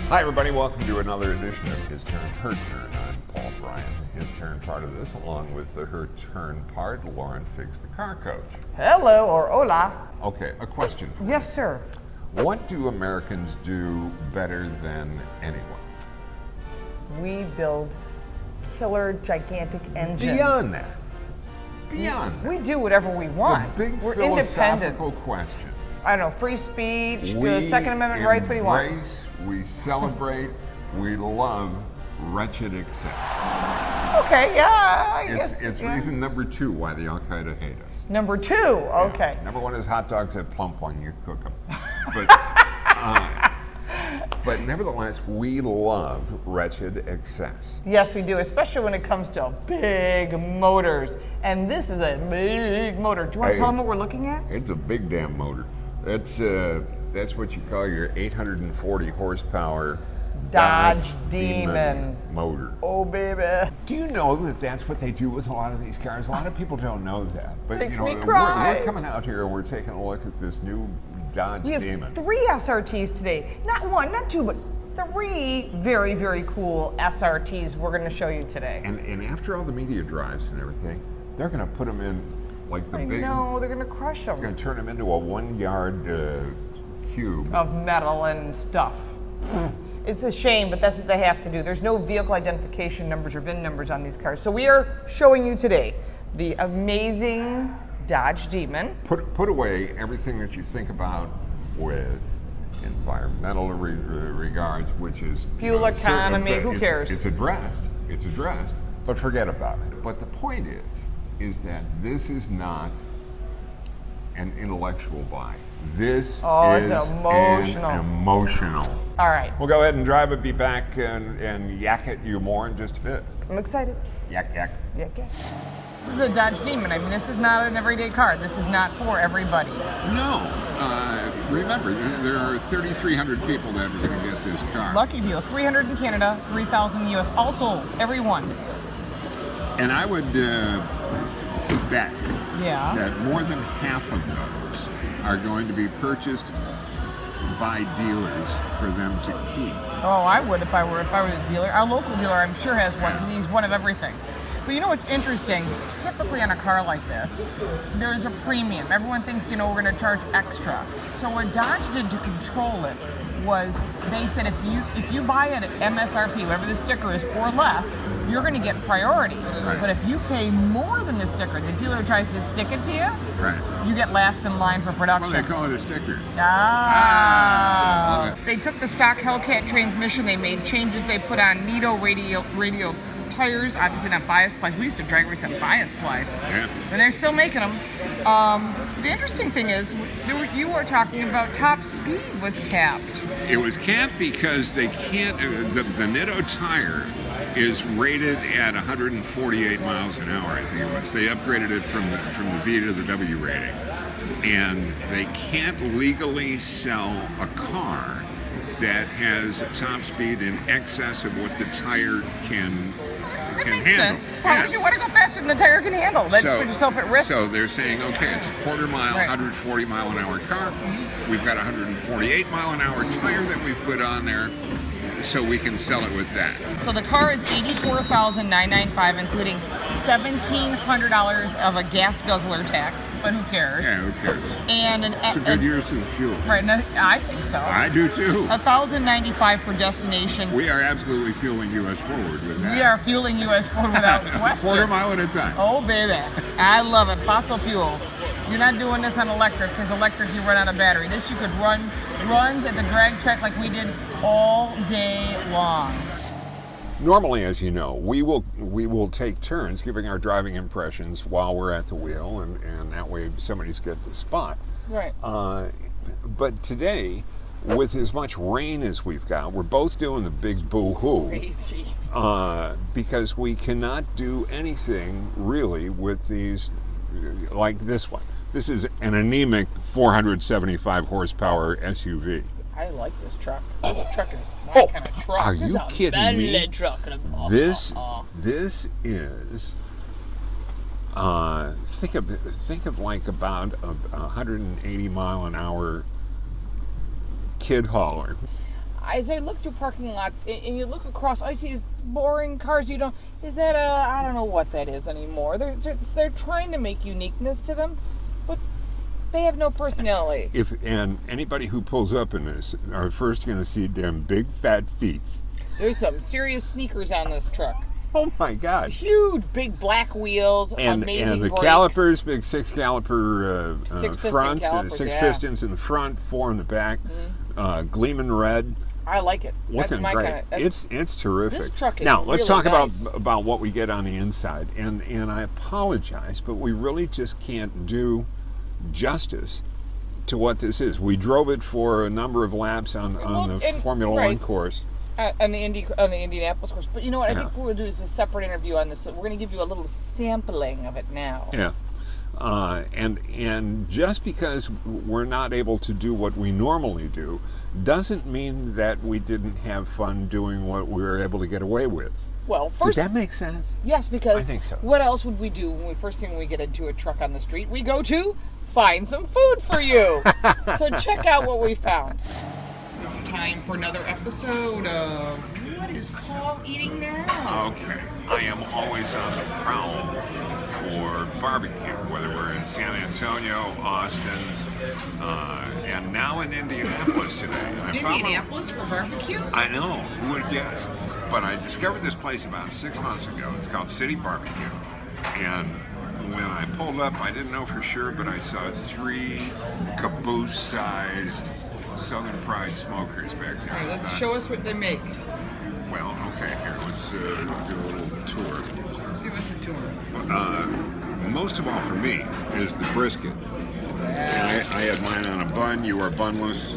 Hi, everybody. Welcome to another edition of His Turn, Her Turn. I'm Paul Bryan, the His Turn part of this, along with the Her Turn part, Lauren Figgs, the car coach. Hello, or hola. Okay, a question for you. Yes, sir. What do Americans do better than anyone? We build killer, gigantic engines. Beyond that. We do whatever we want. The big We're philosophical independent. question. I don't know, free speech, Second Amendment rights, what do you want? We celebrate, we love wretched excess. Okay, yeah, I guess. It's yeah. reason number 2 why the Al Qaeda hate us. Number 2, okay. Yeah. Number 1 is hot dogs that plump when you cook them. But nevertheless, we love wretched excess. Yes, we do, especially when it comes to big motors. And this is a big motor. Do you want to tell them what we're looking at? It's a big damn motor. That's what you call your 840 horsepower Dodge Demon motor. Oh, baby. Do you know that that's what they do with a lot of these cars? A lot of people don't know that. But Makes you know, me cry. we're coming out here and we're taking a look at this new Dodge We have Demon. 3 SRTs today. Not 1, not 2, but 3 very, very cool SRTs we're going to show you today. And after all the media drives and everything, they're going to put them in like the big. No, they're going to crush They're going them. to turn them into a 1-yard cube. Of metal and stuff. It's a shame, but that's what they have to do. There's no vehicle identification numbers or VIN numbers on these cars. So we are showing you today the amazing Dodge Demon. Put away everything that you think about with environmental regards, which is Fuel economy, who it's- cares? It's addressed, but forget about it. But the point is that this is not an intellectual buy. This is it's emotional. an emotional. All right, We'll go ahead and drive it, be back and yak at you more in just a bit. I'm excited. Yak, yak. Yeah, yeah. This is a Dodge Demon. I mean, this is not an everyday car. This is not for everybody. No, remember, there are 3,300 people that are going to get this car. Lucky View, 300 in Canada, 3,000 US. All sold, every one. And I would bet Yeah. that more than half of those are going to be purchased by dealers for them to keep. Oh, I would if I was a dealer. Our local dealer, I'm sure, has one because he's one of everything. But you know what's interesting? Typically on a car like this, there's a premium. Everyone thinks, we're going to charge extra. So what Dodge did to control it was they said if you buy it at MSRP, whatever the sticker is, or less, you're going to get priority. Right. But if you pay more than the sticker, the dealer tries to stick it to you, Right. you get last in line for production. Well, they call it a sticker. Ah. love it. They took the stock Hellcat transmission, they made changes, they put on Nitto radial tires, obviously not bias plies. We used to drag race on bias plies. Yeah. And they're still making them. The interesting thing is, you were talking about top speed was capped. It was capped because they can't, the Nitto tire is rated at 148 miles an hour, I think it was. They upgraded it from the V to the W rating. And they can't legally sell a car that has a top speed in excess of what the tire can That makes handle. sense. Why Yeah. would you want to go faster than the tire can handle? That's put yourself at risk. So they're saying, okay, it's a quarter mile, Right. 140 mile an hour car. We've got a 148 mile an hour tire that we've put on there, so we can sell it with that. So the car is $84,995, including $1,700 of a gas guzzler tax, but who cares? Yeah, who cares? And It's a good use of fuel. Right, no, I think so. I do too. $1,095 for destination. We are absolutely fueling U.S. forward with that. We are fueling U.S. forward without question. Quarter mile at a time. Oh, baby. I love it. Fossil fuels. You're not doing this on electric because electric you run out of battery. This you could runs at the drag track like we did all day long. Normally, as you know, we will take turns giving our driving impressions while we're at the wheel, and that way somebody's got the spot. Right. But today, with as much rain as we've got, we're both doing the big boo-hoo. Crazy. Because we cannot do anything really with these, like this one. This is an anemic 475 horsepower SUV. I like this truck. This truck is my kind of truck. Are This you is a kidding me? belly truck. This is think of like about a 180 mile an hour kid hauler. as I look through parking lots and you look across, I see these boring cars. Is that I don't know what that is anymore. They're trying to make uniqueness to them, but they have no personality. And anybody who pulls up in this are first going to see them big fat feet. There's some serious sneakers on this truck. Oh my gosh! Huge, big black wheels, amazing and the brakes. calipers, big 6-caliper front, calipers, 6 yeah. pistons in the front, 4 in the back, gleaming red. I like it. Looking That's my great. kind of. It's terrific. This truck is now let's really talk nice. about what we get on the inside. And I apologize, but we really just can't do justice to what this is. We drove it for a number of laps on the Formula One course. On the Indianapolis course. But you know what? I Yeah. think what we'll do is a separate interview on this. So we're going to give you a little sampling of it now. Yeah. And just because we're not able to do what we normally do doesn't mean that we didn't have fun doing what we were able to get away with. Well, Does first, that make sense? yes, because I think so. what else would we do when first thing we get into a truck on the street? We go to find some food for you. So check out what we found. It's time for another episode of What is Paul Eating Now? Okay. I am always on the prowl for barbecue, whether we're in San Antonio, Austin, and now in Indianapolis today. And I found Indianapolis for barbecue? I know, who would have guessed? But I discovered this place about 6 months ago. It's called City Barbecue. And when I pulled up, I didn't know for sure, but I saw 3 caboose-sized Southern Pride smokers back there. All right, let's show us what they make. Well, okay, here, let's do a little tour. Give us a tour. Most of all for me is the brisket. And I had mine on a bun. You are bunless,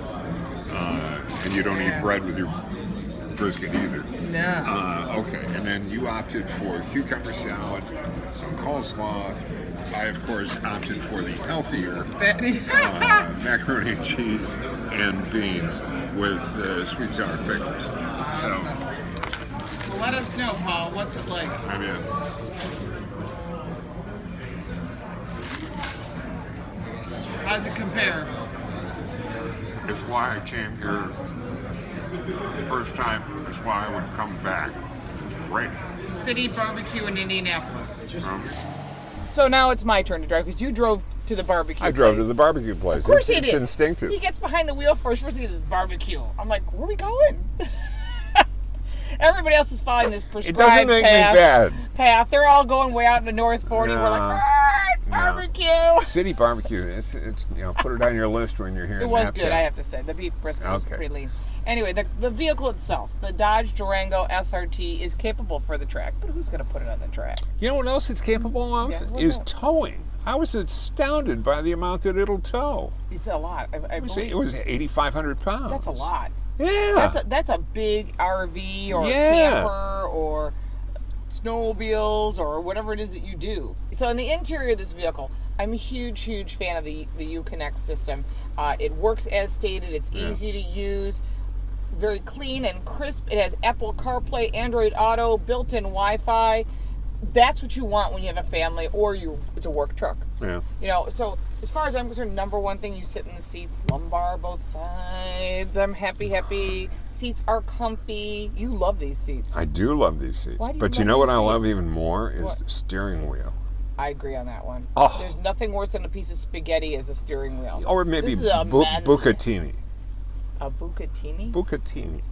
and you don't eat bread with your brisket either. No. Okay, and then you opted for cucumber salad, some coleslaw. I, of course, opted for the healthier macaroni and cheese and beans with sweet sour pickles. So, Well, let us know, Paul. What's it like? I'm in. How does it compare? It's why I came here the first time. It's why I would come back. Great. City Barbecue in Indianapolis. Um, So now it's my turn to drive because you drove to the barbecue. I drove to place. the barbecue place. Of course he It's did. instinctive. He gets behind the wheel first. First he gets barbecue. I'm like, where are we going? Everybody else is following this prescribed It doesn't make me bad. path. They're all going way out into North 40. We're like, No. "Alright, barbecue. City barbecue. It's put it on your list when you're here. It in was Naptown. good, I have to say. The beef brisket was Okay. pretty lean. Anyway, the vehicle itself, the Dodge Durango SRT, is capable for the track. But who's going to put it on the track? You know what else it's capable of? Yeah, what's Is that? towing. I was astounded by the amount that it'll tow. It's a lot. I believe It was 8,500 pounds. that's a lot. Yeah. That's a big RV or Yeah. camper or snowmobiles or whatever it is that you do. So in the interior of this vehicle, I'm a huge fan of the Uconnect system. It works as stated. It's easy to use, very clean and crisp. It has Apple CarPlay, Android Auto, built-in Wi-Fi. That's what you want when you have a family or it's a work truck. Yeah. You know, so as far as I'm concerned, number one thing, you sit in the seats, lumbar both sides. I'm happy. Seats are comfy. You love these seats. I do love these seats. Why do you But you love know what these I love seats? even more is What? the steering wheel. I agree on that one. Oh. There's nothing worse than a piece of spaghetti as a steering wheel. Or maybe This is a man- bucatini. A bucatini? Bucatini.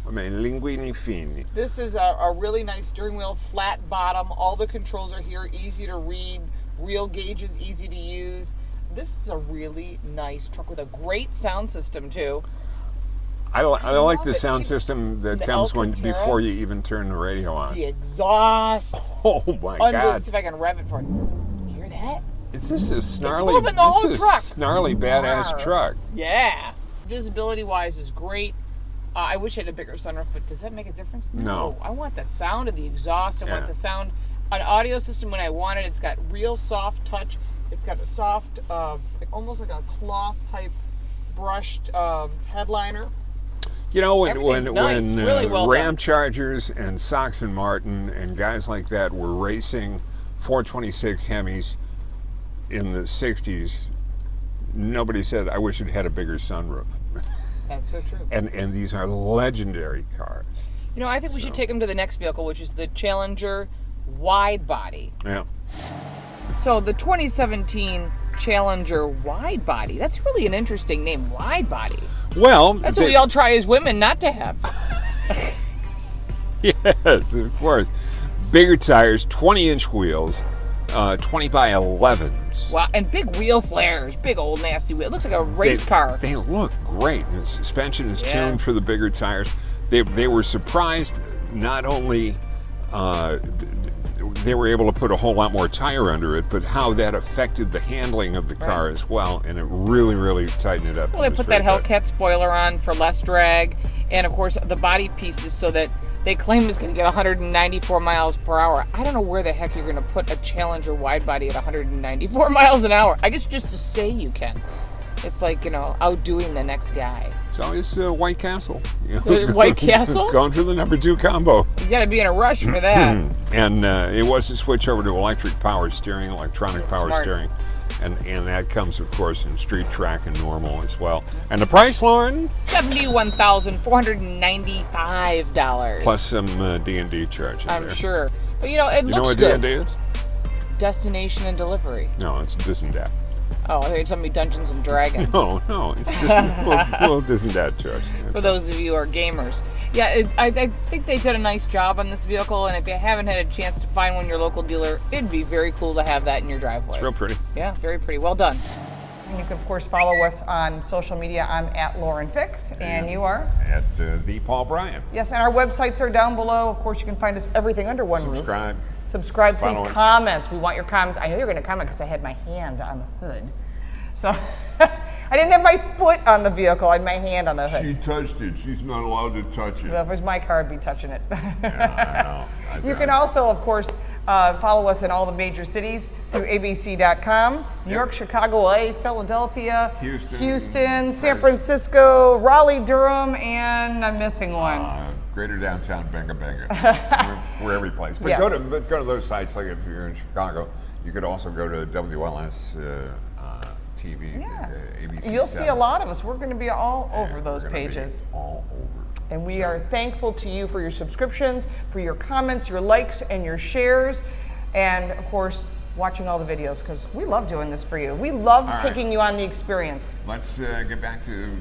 I mean, linguini fini. This is a really nice steering wheel, flat bottom. All the controls are here, easy to read. Real gauges, easy to use. This is a really nice truck with a great sound system too. I like love the it. sound Even system that the comes Alcantara. before you even turn the radio on. The exhaust. Oh my Let's God! see if I can rev it for you. Hear that? Is this a snarly? moving the whole this is truck. snarly badass Rawr. truck. Yeah. Visibility wise is great. I wish I had a bigger sunroof, but does that make a difference? No. I want the sound of the exhaust. I want Yeah. the sound. An audio system when I want it. It's got real soft touch. It's got a soft, almost like a cloth type brushed headliner. You know, when Everything's nice. Really well Ram done. Chargers and Sox and Martin and guys like that were racing 426 Hemis in the 60s, nobody said, I wish it had a bigger sunroof. That's so true. And these are legendary cars. You know, I think we should take them to the next vehicle, which is the Challenger Wide Body. Yeah. So the 2017 Challenger Wide Body, that's really an interesting name, Wide Body. Well, That's what we all try as women not to have. Yes, of course. Bigger tires, 20-inch wheels, 20 by 11s. Wow, and big wheel flares, big old nasty wheel. It looks like a race car. They look great. The suspension is Yeah. tuned for the bigger tires. They were surprised not only they were able to put a whole lot more tire under it, but how that affected the handling of the car as well, and it really tightened it up. Well, they It was put that very good. Hellcat spoiler on for less drag, and of course the body pieces so that they claim it's going to get 194 miles per hour. I don't know where the heck you're going to put a Challenger wide body at 194 miles an hour. I guess just to say you can. It's like, you know, outdoing the next guy. It's always White Castle. White Castle? Going for the number 2 combo. You got to be in a rush for that. And it was to switch over to electric power steering, electronic power Smart. steering. And that comes, of course, in street track and normal as well. And the price, Lauren? $71,495. Plus some D&D charges I'm there. sure. But you know, it You know looks what good. D&D is? Destination and delivery. No, it's this and that. Oh, I thought you were telling me Dungeons and Dragons. No, it's just a little this and that charge. For those of you who are gamers. Yeah, I think they did a nice job on this vehicle, and if you haven't had a chance to find one in your local dealer, it'd be very cool to have that in your driveway. It's real pretty. Yeah, very pretty. Well done. And you can, of course, follow us on social media. I'm at Lauren Fix, and you are? At the Paul Bryan. Yes, and our websites are down below. Of course, you can find us everything under one roof. Subscribe. Subscribe, please. Follow us. Comments. We want your comments. I know you're going to comment because I had my hand on the hood. So I didn't have my foot on the vehicle. I had my hand on the hood. She touched it. She's not allowed to touch it. Well, if it was my car, I'd be touching it. Yeah, I know. You can also, of course, follow us in all the major cities through abc.com. New York, Chicago, LA, Philadelphia, Houston, San Francisco, Raleigh, Durham, and I'm missing one. Greater downtown Benga. we're every place. But Yes. go to those sites. Like if you're in Chicago, you could also go to WLS TV. Yeah. ABC. You'll see a lot of us. We're going to be all over those We're gonna be pages. all over. And we are thankful to you for your subscriptions, for your comments, your likes, and your shares. And of course, watching all the videos, because we love doing this for you. We love All right. taking you on the experience. Let's get back to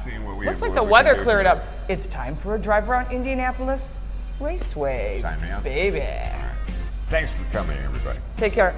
seeing what we. Looks like what the we weather can do cleared here. up. It's time for a drive around Indianapolis Raceway. Sign me up. Baby. All right. Thanks for coming, everybody. Take care.